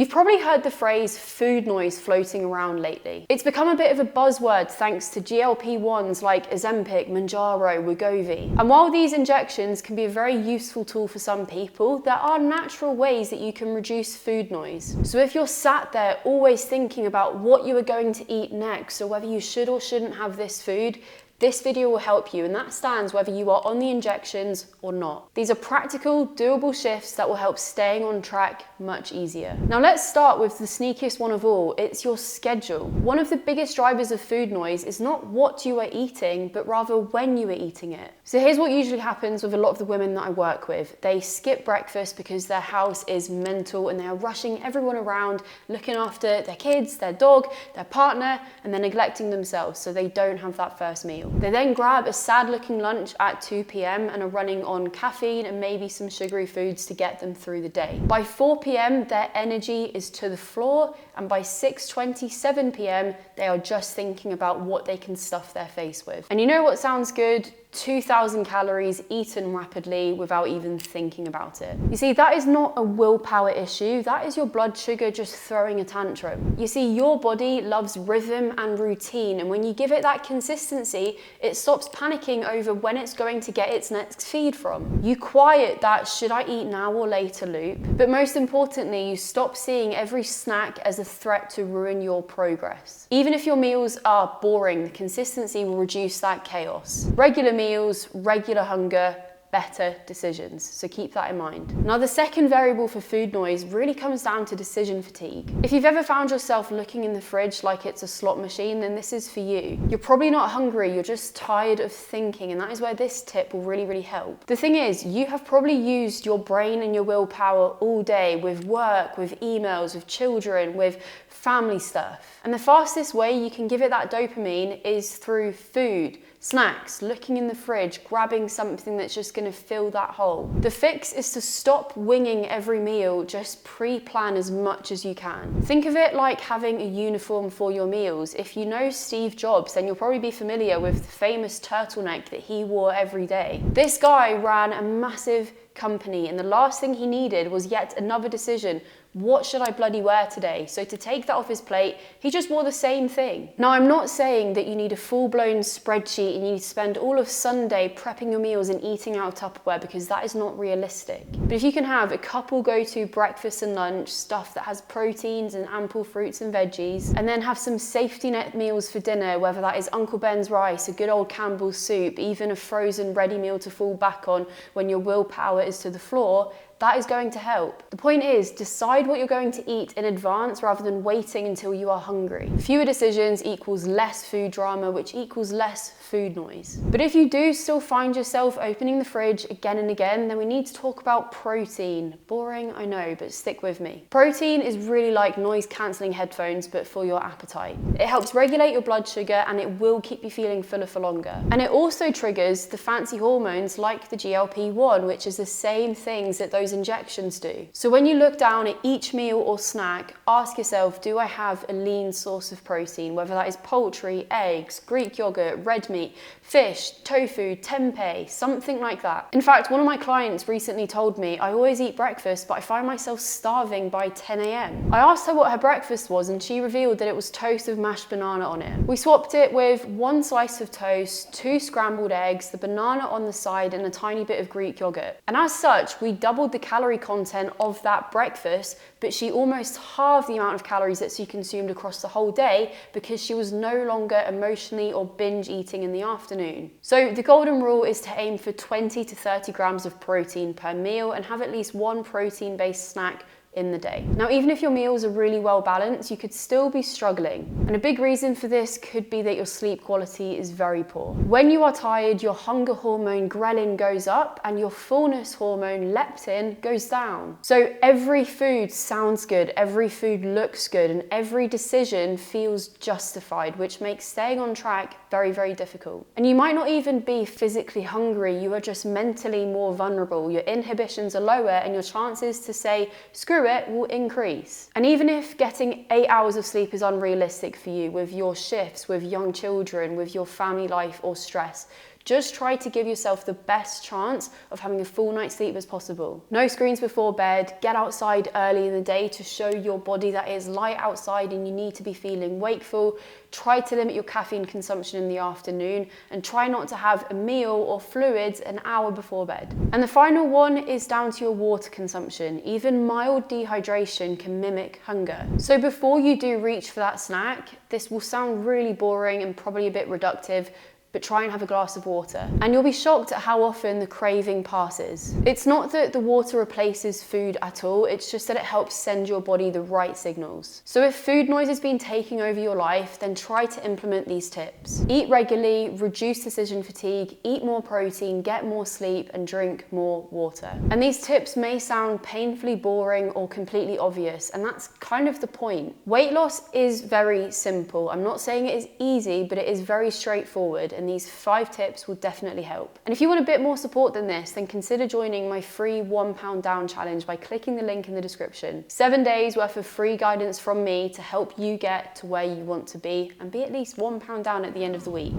You've probably heard the phrase food noise floating around lately. It's become a bit of a buzzword thanks to GLP-1s like Ozempic, Mounjaro, Wegovy. And while these injections can be a very useful tool for some people, there are natural ways that you can reduce food noise. So if you're sat there always thinking about what you are going to eat next or whether you should or shouldn't have this food, this video will help you, and that stands whether you are on the injections or not. These are practical, doable shifts that will help staying on track much easier. Now let's start with the sneakiest one of all. It's your schedule. One of the biggest drivers of food noise is not what you are eating, but rather when you are eating it. So here's what usually happens with a lot of the women that I work with. They skip breakfast because their house is mental and they are rushing everyone around, looking after their kids, their dog, their partner, and they're neglecting themselves, so they don't have that first meal. They then grab a sad looking lunch at 2 p.m. and are running on caffeine and maybe some sugary foods to get them through the day. By 4 p.m. their energy is to the floor, and by 6:27 p.m. they are just thinking about what they can stuff their face with. And you know what sounds good? 2,000 calories eaten rapidly without even thinking about it. You see, that is not a willpower issue, that is your blood sugar just throwing a tantrum. You see, your body loves rhythm and routine, and when you give it that consistency, it stops panicking over when it's going to get its next feed from. You quiet that should I eat now or later loop, but most importantly, you stop seeing every snack as a threat to ruin your progress. Even if your meals are boring, the consistency will reduce that chaos. Regular meals, regular hunger, better decisions. So keep that in mind. Now, the second variable for food noise really comes down to decision fatigue. If you've ever found yourself looking in the fridge like it's a slot machine, then this is for you. You're probably not hungry, you're just tired of thinking, and that is where this tip will really help. The thing is, you have probably used your brain and your willpower all day with work, with emails, with children, with family stuff. And the fastest way you can give it that dopamine is through food, snacks, looking in the fridge, grabbing something that's just going to fill that hole. The fix is to stop winging every meal, just pre-plan as much as you can. Think of it like having a uniform for your meals. If you know Steve Jobs, then you'll probably be familiar with the famous turtleneck that he wore every day. This guy ran a massive company, and the last thing he needed was yet another decision. What should I bloody wear today? So to take that off his plate, he just wore the same thing. Now, I'm not saying that you need a full-blown spreadsheet and you need to spend all of Sunday prepping your meals and eating out of Tupperware, because that is not realistic. But if you can have a couple go-to breakfast and lunch, stuff that has proteins and ample fruits and veggies, and then have some safety net meals for dinner, whether that is Uncle Ben's rice, a good old Campbell's soup, even a frozen ready meal to fall back on when your willpower is to the floor, that is going to help. The point is, decide what you're going to eat in advance rather than waiting until you are hungry. Fewer decisions equals less food drama, which equals less food noise. But if you do still find yourself opening the fridge again and again, then we need to talk about protein. Boring, I know, but stick with me. Protein is really like noise-cancelling headphones, but for your appetite. It helps regulate your blood sugar and it will keep you feeling fuller for longer. And it also triggers the fancy hormones like the GLP-1, which is the same things that those injections do. So when you look down at each meal or snack, ask yourself, do I have a lean source of protein? Whether that is poultry, eggs, Greek yogurt, red meat, fish, tofu, tempeh, something like that. In fact, one of my clients recently told me, I always eat breakfast, but I find myself starving by 10 a.m. I asked her what her breakfast was, and she revealed that it was toast with mashed banana on it. We swapped it with 1 slice of toast, 2 scrambled eggs, the banana on the side, and a tiny bit of Greek yogurt. And as such, we doubled the calorie content of that breakfast, but she almost halved the amount of calories that she consumed across the whole day because she was no longer emotionally or binge eating in the afternoon. So the golden rule is to aim for 20 to 30 grams of protein per meal and have at least 1 protein-based snack in the day. Now, even if your meals are really well balanced, you could still be struggling. And a big reason for this could be that your sleep quality is very poor. When you are tired, your hunger hormone ghrelin goes up and your fullness hormone leptin goes down. So every food sounds good, every food looks good, and every decision feels justified, which makes staying on track very difficult. And you might not even be physically hungry, you are just mentally more vulnerable. Your inhibitions are lower and your chances to say, screw it, will increase. And even if getting 8 hours of sleep is unrealistic for you with your shifts, with young children, with your family life or stress, Just try to give yourself the best chance of having a full night's sleep as possible. No screens before bed, get outside early in the day to show your body that it is light outside and you need to be feeling wakeful. Try to limit your caffeine consumption in the afternoon and try not to have a meal or fluids an hour before bed. And the final one is down to your water consumption. Even mild dehydration can mimic hunger. So before you do reach for that snack, this will sound really boring and probably a bit reductive, but try and have a glass of water. And you'll be shocked at how often the craving passes. It's not that the water replaces food at all, it's just that it helps send your body the right signals. So if food noise has been taking over your life, then try to implement these tips. Eat regularly, reduce decision fatigue, eat more protein, get more sleep, and drink more water. And these tips may sound painfully boring or completely obvious, and that's kind of the point. Weight loss is very simple. I'm not saying it is easy, but it is very straightforward. And these 5 tips will definitely help. And if you want a bit more support than this, then consider joining my free 1 pound down challenge by clicking the link in the description. 7 days worth of free guidance from me to help you get to where you want to be and be at least 1 pound down at the end of the week.